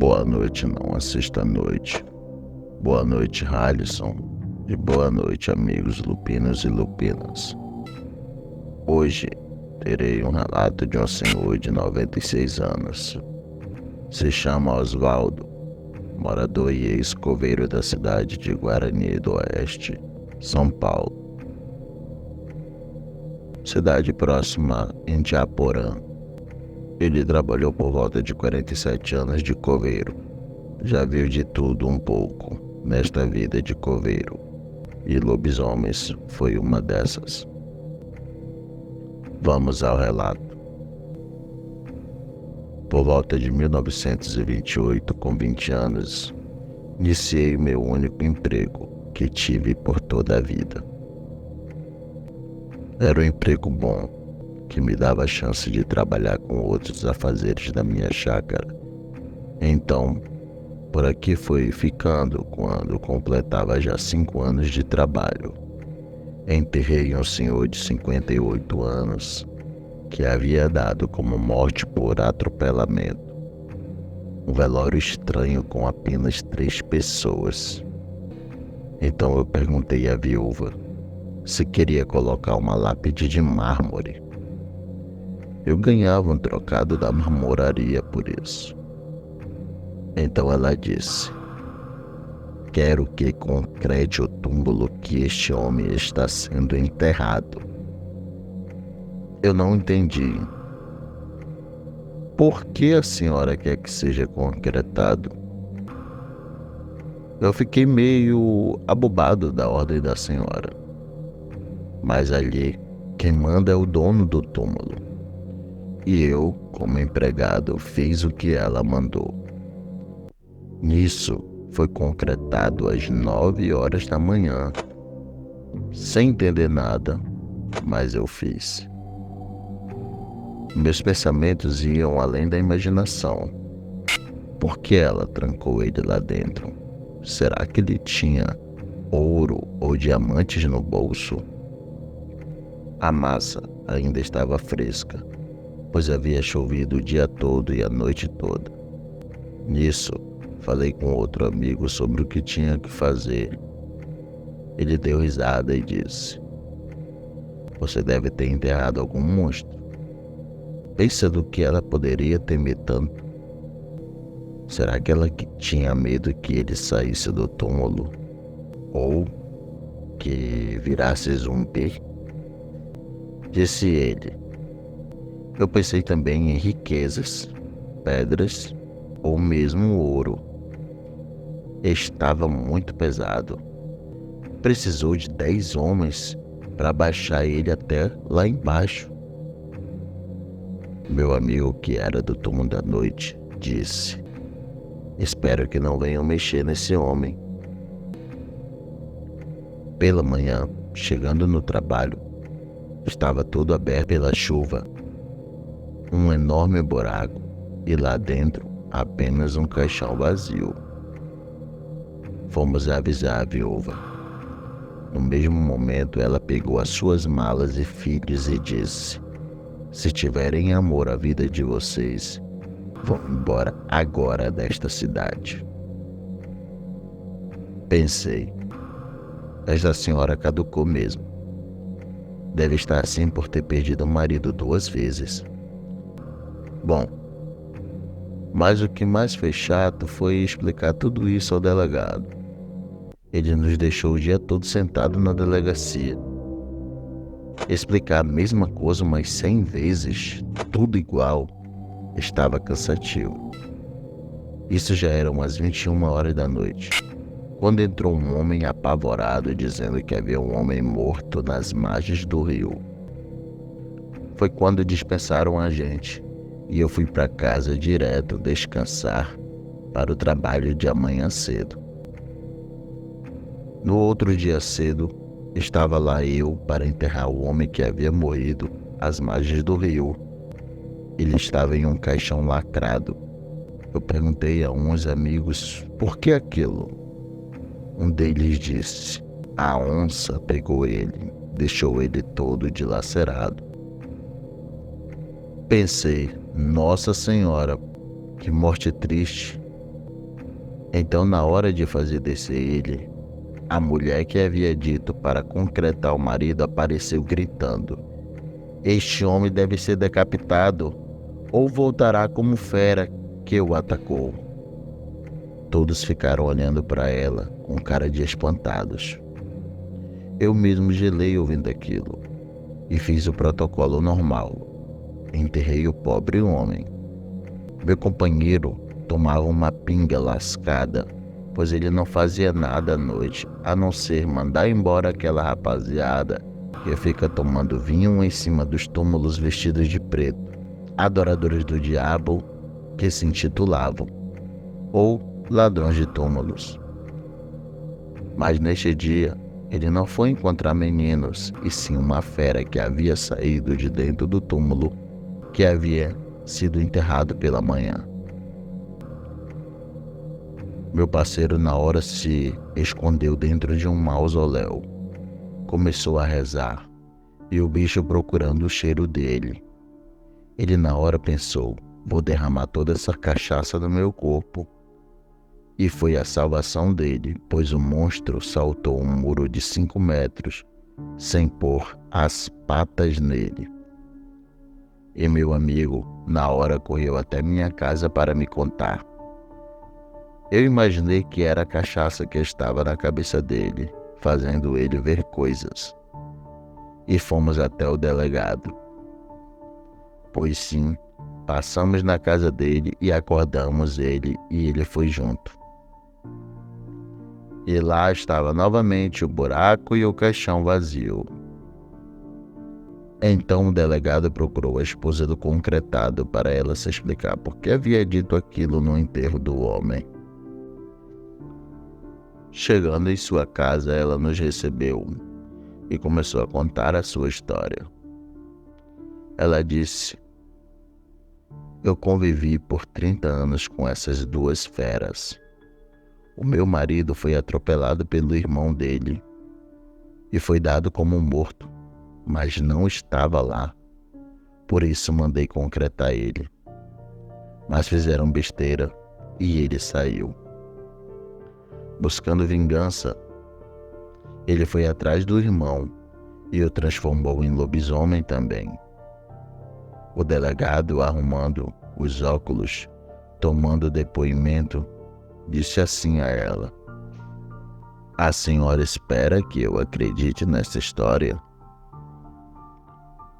Boa noite, não assista à noite. Boa noite, Halisson. E boa noite, amigos lupinos e lupinas. Hoje terei um relato de um senhor de 96 anos. Se chama Osvaldo, morador e ex-coveiro da cidade de Guarani do Oeste, São Paulo. Cidade próxima em Indiaporã. Ele trabalhou por volta de 47 anos de coveiro. Já viu de tudo um pouco nesta vida de coveiro, e lobisomens foi uma dessas. Vamos ao relato. Por volta de 1928, com 20 anos, iniciei meu único emprego que tive por toda a vida. Era um emprego bom, que me dava a chance de trabalhar com outros afazeres da minha chácara. Então, por aqui fui ficando quando completava já 5 anos de trabalho. Enterrei um senhor de 58 anos que havia dado como morte por atropelamento. Um velório estranho com apenas 3 pessoas. Então eu perguntei à viúva se queria colocar uma lápide de mármore. Eu ganhava um trocado da marmoraria por isso. Então ela disse: quero que concrete o túmulo que este homem está sendo enterrado. Eu não entendi. Por que a senhora quer que seja concretado? Eu fiquei meio abobado da ordem da senhora. Mas ali, quem manda é o dono do túmulo. E eu, como empregado, fiz o que ela mandou. Nisso, foi concretado às 9 horas da manhã. Sem entender nada, mas eu fiz. Meus pensamentos iam além da imaginação. Por que ela trancou ele lá dentro? Será que ele tinha ouro ou diamantes no bolso? A massa ainda estava fresca, pois havia chovido o dia todo e a noite toda. Nisso, falei com outro amigo sobre o que tinha que fazer. Ele deu risada e disse: você deve ter enterrado algum monstro. Pensa do que ela poderia temer tanto. Será que ela tinha medo que ele saísse do túmulo? Ou que virasse zumbi? Disse ele. Eu pensei também em riquezas, pedras ou mesmo ouro. Estava muito pesado. Precisou de 10 homens para baixar ele até lá embaixo. Meu amigo, que era do turno da noite, disse: espero que não venham mexer nesse homem. Pela manhã, chegando no trabalho, estava tudo aberto pela chuva. Um enorme buraco e lá dentro apenas um caixão vazio. Fomos avisar a viúva. No mesmo momento, ela pegou as suas malas e filhos e disse: se tiverem amor à vida de vocês, vão embora agora desta cidade. Pensei: esta senhora caducou mesmo. Deve estar assim por ter perdido o marido 2 vezes. Bom, mas o que mais foi chato foi explicar tudo isso ao delegado. Ele nos deixou o dia todo sentado na delegacia. Explicar a mesma coisa umas 100 vezes, tudo igual, estava cansativo. Isso já era umas 21 horas da noite, quando entrou um homem apavorado dizendo que havia um homem morto nas margens do rio. Foi quando dispensaram a gente e eu fui para casa direto descansar para o trabalho de amanhã cedo. No outro dia cedo, estava lá eu para enterrar o homem que havia morrido às margens do rio. Ele estava em um caixão lacrado. Eu perguntei a uns amigos por que aquilo. Um deles disse: a onça pegou ele, deixou ele todo dilacerado. Pensei: nossa senhora, que morte triste. Então, na hora de fazer descer ele, a mulher que havia dito para concretar o marido apareceu gritando: "Este homem deve ser decapitado, ou voltará como fera que o atacou." Todos ficaram olhando para ela com cara de espantados. Eu mesmo gelei ouvindo aquilo e fiz o protocolo normal. Enterrei o pobre homem. Meu companheiro tomava uma pinga lascada, pois ele não fazia nada à noite, a não ser mandar embora aquela rapaziada que fica tomando vinho em cima dos túmulos vestidos de preto, adoradores do diabo que se intitulavam, ou ladrões de túmulos. Mas neste dia, ele não foi encontrar meninos, e sim uma fera que havia saído de dentro do túmulo que havia sido enterrado pela manhã. Meu parceiro na hora se escondeu dentro de um mausoléu. Começou a rezar, e o bicho procurando o cheiro dele. Ele na hora pensou: vou derramar toda essa cachaça no meu corpo. E foi a salvação dele, pois o monstro saltou um muro de 5 metros, sem pôr as patas nele. E meu amigo, na hora, correu até minha casa para me contar. Eu imaginei que era a cachaça que estava na cabeça dele, fazendo ele ver coisas. E fomos até o delegado. Pois sim, passamos na casa dele e acordamos ele, e ele foi junto. E lá estava novamente o buraco e o caixão vazio. Então o delegado procurou a esposa do concretado para ela se explicar por que havia dito aquilo no enterro do homem. Chegando em sua casa, ela nos recebeu e começou a contar a sua história. Ela disse: eu convivi por 30 anos com essas duas feras. O meu marido foi atropelado pelo irmão dele e foi dado como morto, mas não estava lá. Por isso mandei concretar ele. Mas fizeram besteira e ele saiu. Buscando vingança, ele foi atrás do irmão e o transformou em lobisomem também. O delegado, arrumando os óculos, tomando depoimento, disse assim a ela: a senhora espera que eu acredite nessa história?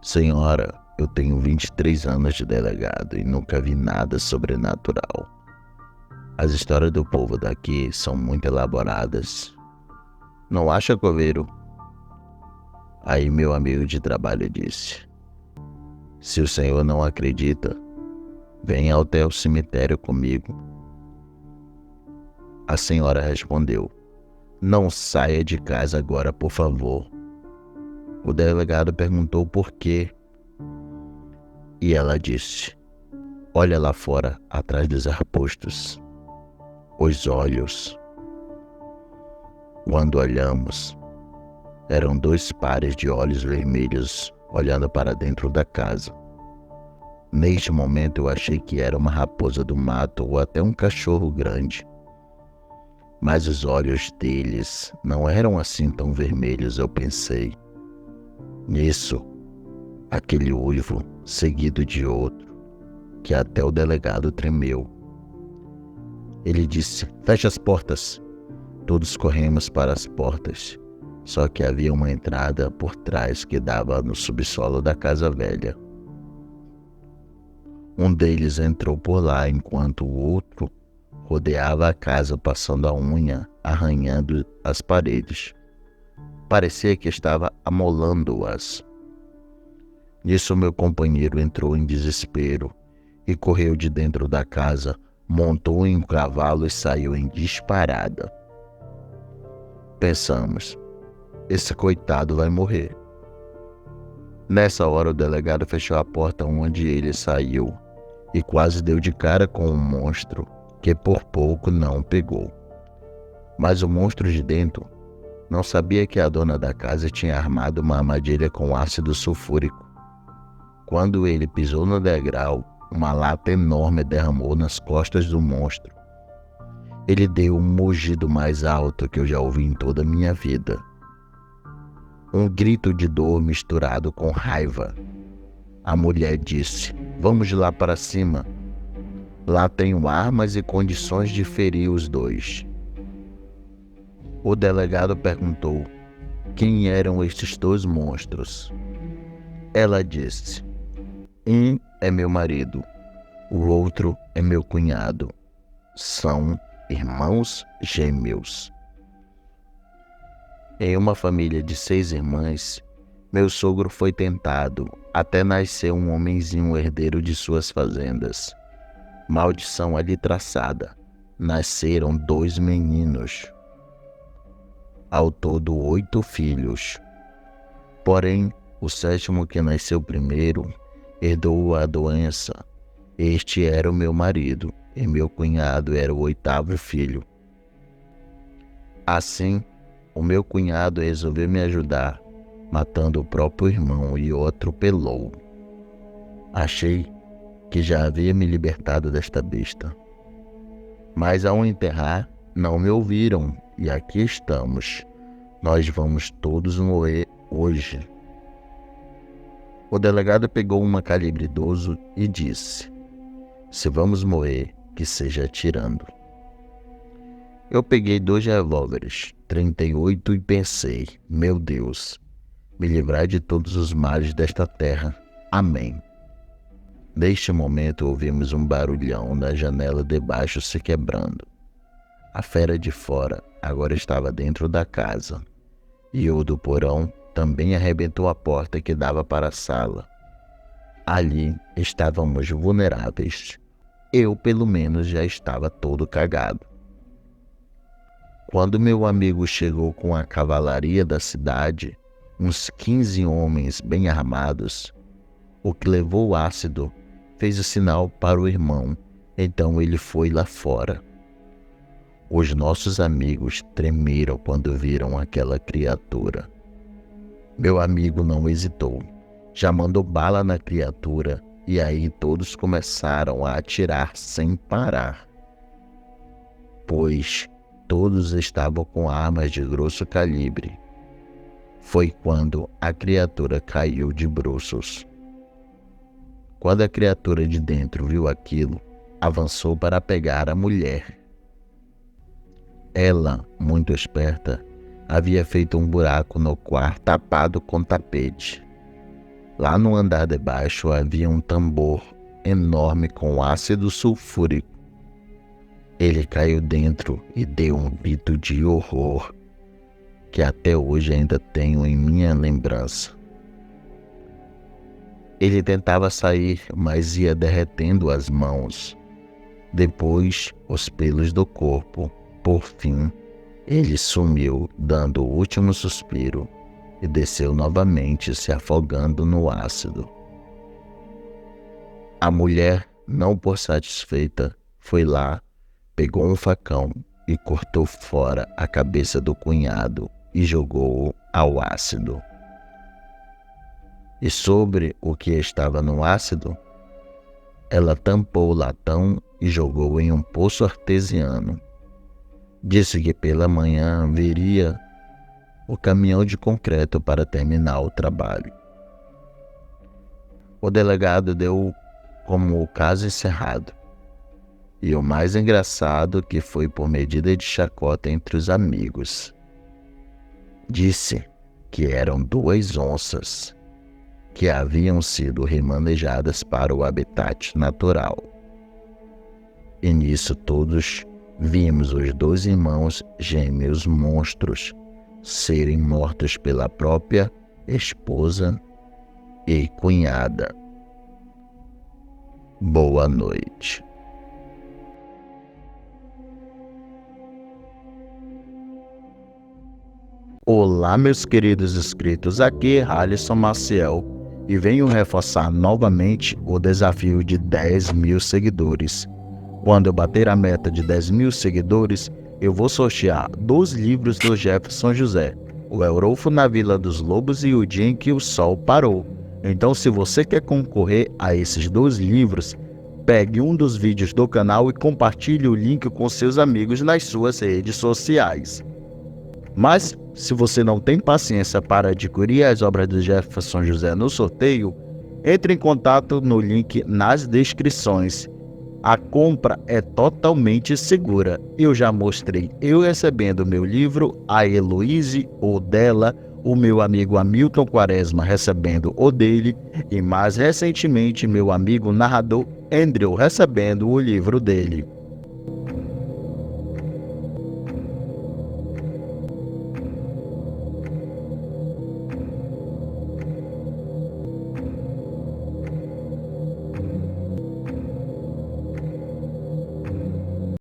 Senhora, eu tenho 23 anos de delegado e nunca vi nada sobrenatural. As histórias do povo daqui são muito elaboradas. Não acha, coveiro? Aí meu amigo de trabalho disse: se o senhor não acredita, venha até o cemitério comigo. A senhora respondeu: não saia de casa agora, por favor. O delegado perguntou por quê. E ela disse: olha lá fora, atrás dos arbustos. Os olhos. Quando olhamos, eram 2 pares de olhos vermelhos olhando para dentro da casa. Neste momento eu achei que era uma raposa do mato ou até um cachorro grande. Mas os olhos deles não eram assim tão vermelhos, eu pensei. Nisso, aquele uivo seguido de outro, que até o delegado tremeu. Ele disse: feche as portas. Todos corremos para as portas, só que havia uma entrada por trás que dava no subsolo da casa velha. Um deles entrou por lá enquanto o outro rodeava a casa passando a unha, arranhando as paredes. Parecia que estava amolando-as. Nisso meu companheiro entrou em desespero e correu de dentro da casa, montou em um cavalo e saiu em disparada. Pensamos: esse coitado vai morrer. Nessa hora o delegado fechou a porta onde ele saiu e quase deu de cara com um monstro que por pouco não pegou. Mas o monstro de dentro não sabia que a dona da casa tinha armado uma armadilha com ácido sulfúrico. Quando ele pisou no degrau, uma lata enorme derramou nas costas do monstro. Ele deu um mugido mais alto que eu já ouvi em toda a minha vida. Um grito de dor misturado com raiva. A mulher disse: "Vamos lá para cima. Lá tenho armas e condições de ferir os dois." O delegado perguntou quem eram estes dois monstros. Ela disse: "Um é meu marido, o outro é meu cunhado. São irmãos gêmeos." Em uma família de 6 irmãs, meu sogro foi tentado até nascer um homenzinho herdeiro de suas fazendas. Maldição ali traçada. Nasceram 2 meninos. Ao todo 8 filhos. Porém, o 7º, que nasceu primeiro, herdou a doença. Este era o meu marido e meu cunhado era o 8º filho. Assim, o meu cunhado resolveu me ajudar, matando o próprio irmão e o atropelou. Achei que já havia me libertado desta besta. Mas ao enterrar, não me ouviram e aqui estamos. Nós vamos todos morrer hoje. O delegado pegou uma calibre 12 e disse: "Se vamos morrer, que seja atirando." Eu peguei 2 revólveres, 38, e pensei: meu Deus, me livrai de todos os males desta terra. Amém. Neste momento ouvimos um barulhão na janela de baixo se quebrando. A fera de fora agora estava dentro da casa, e o do porão também arrebentou a porta que dava para a sala. Ali estávamos vulneráveis. Eu, pelo menos, já estava todo cagado. Quando meu amigo chegou com a cavalaria da cidade, uns 15 homens bem armados, o que levou o ácido fez o sinal para o irmão, então ele foi lá fora. Os nossos amigos tremeram quando viram aquela criatura. Meu amigo não hesitou, já mandou bala na criatura e aí todos começaram a atirar sem parar, pois todos estavam com armas de grosso calibre. Foi quando a criatura caiu de bruços. Quando a criatura de dentro viu aquilo, avançou para pegar a mulher. Ela, muito esperta, havia feito um buraco no quarto tapado com tapete. Lá no andar de baixo havia um tambor enorme com ácido sulfúrico. Ele caiu dentro e deu um grito de horror, que até hoje ainda tenho em minha lembrança. Ele tentava sair, mas ia derretendo as mãos. Depois, os pelos do corpo. Por fim, ele sumiu, dando o último suspiro, e desceu novamente, se afogando no ácido. A mulher, não por satisfeita, foi lá, pegou um facão e cortou fora a cabeça do cunhado e jogou-o ao ácido. E sobre o que estava no ácido, ela tampou o latão e jogou em um poço artesiano. Disse que pela manhã viria o caminhão de concreto para terminar o trabalho. O delegado deu como o caso encerrado. E o mais engraçado que foi por medida de chacota entre os amigos. Disse que eram 2 onças que haviam sido remanejadas para o habitat natural. E nisso todos vimos os 2 irmãos gêmeos monstros serem mortos pela própria esposa e cunhada. Boa noite. Olá, meus queridos inscritos, aqui é Alisson Maciel e venho reforçar novamente o desafio de 10.000 seguidores. Quando eu bater a meta de 10.000 seguidores, eu vou sortear 2 livros do Jefferson José, O Eurolfo na Vila dos Lobos e O Dia em que o Sol Parou. Então, se você quer concorrer a esses 2 livros, pegue um dos vídeos do canal e compartilhe o link com seus amigos nas suas redes sociais. Mas, se você não tem paciência para adquirir as obras do Jefferson José no sorteio, entre em contato no link nas descrições. A compra é totalmente segura. Eu já mostrei eu recebendo meu livro, a Heloíse o dela, o meu amigo Hamilton Quaresma recebendo o dele e mais recentemente meu amigo narrador Andrew recebendo o livro dele.